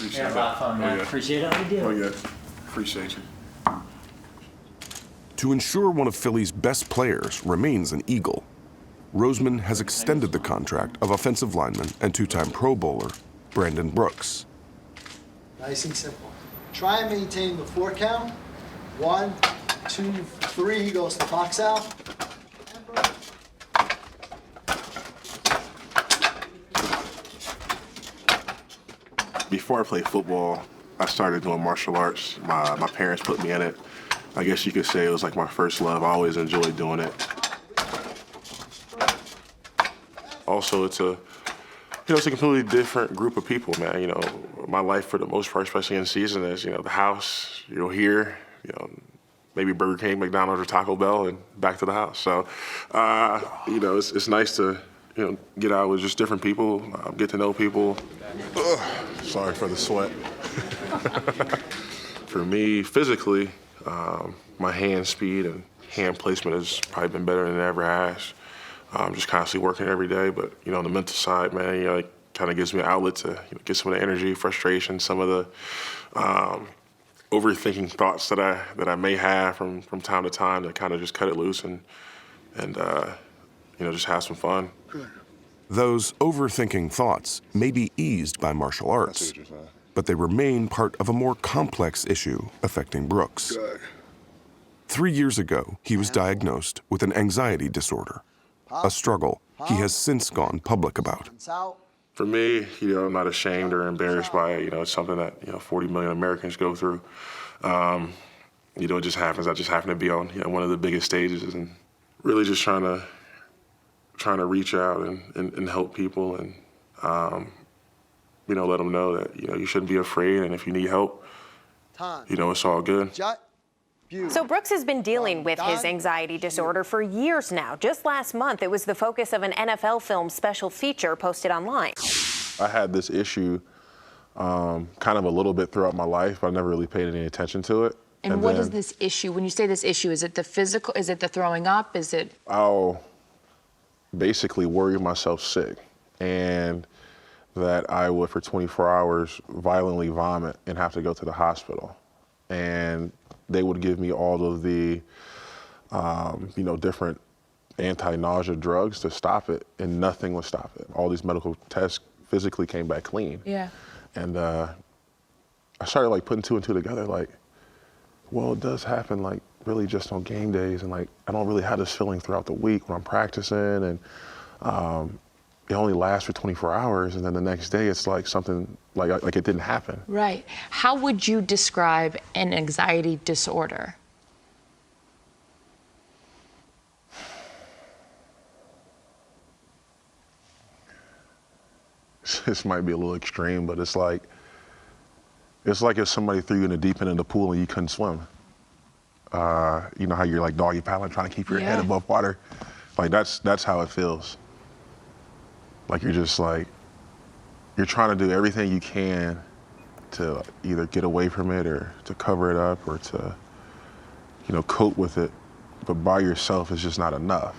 Appreciate a lot of fun, man. yeah. Appreciate all you do. Oh, yeah. Appreciate you. To ensure one of Philly's best players remains an Eagle, Roseman has extended the contract of offensive lineman and two-time Pro Bowler Brandon Brooks. Nice and simple. Try and maintain the 4 count. 1, 2, 3, he goes to box out. Before I played football, I started doing martial arts. My parents put me in it. I guess you could say it was like my first love. I always enjoyed doing it. Also, it's a completely different group of people, man. You know, my life for the most part, especially in season, is, the house, you'll hear, maybe Burger King, McDonald's, or Taco Bell, and back to the house. So, it's nice to, get out with just different people, get to know people. Ugh, sorry for the sweat. For me, physically, my hand speed and hand placement has probably been better than it ever has. Just constantly working every day, but on the mental side, man, it kind of gives me an outlet to get some of the energy, frustration, some of the overthinking thoughts that I may have from time to time, to kind of just cut it loose and just have some fun. Those overthinking thoughts may be eased by martial arts, but they remain part of a more complex issue affecting Brooks. 3 years ago, he was diagnosed with an anxiety disorder, a struggle he has since gone public about. For me, I'm not ashamed or embarrassed by it. It's something that 40 million Americans go through. It just happens. I just happen to be on one of the biggest stages, and really just trying to reach out and help people, and let them know that you shouldn't be afraid, and if you need help, it's all good. So Brooks has been dealing with his anxiety disorder for years now. Just last month, it was the focus of an NFL film special feature posted online. I had this issue kind of a little bit throughout my life, but I never really paid any attention to it. And what is this issue? When you say this issue, is it the physical? Is it the throwing up? Is it? I'll basically worry myself sick, and that I would, for 24 hours, violently vomit and have to go to the hospital. And they would give me all of the, different anti-nausea drugs to stop it, and nothing would stop it. All these medical tests physically came back clean. Yeah. And I started putting 2 and 2 together, well, it does happen really just on game days, and I don't really have this feeling throughout the week when I'm practicing, and it only lasts for 24 hours, and then the next day it's something like it didn't happen. Right. How would you describe an anxiety disorder? This might be a little extreme, but it's like if somebody threw you in the deep end of the pool and you couldn't swim. You know how you're doggy paddling, trying to keep your head above water? That's how it feels. You're just you're trying to do everything you can to either get away from it or to cover it up or to, cope with it. But by yourself, it's just not enough.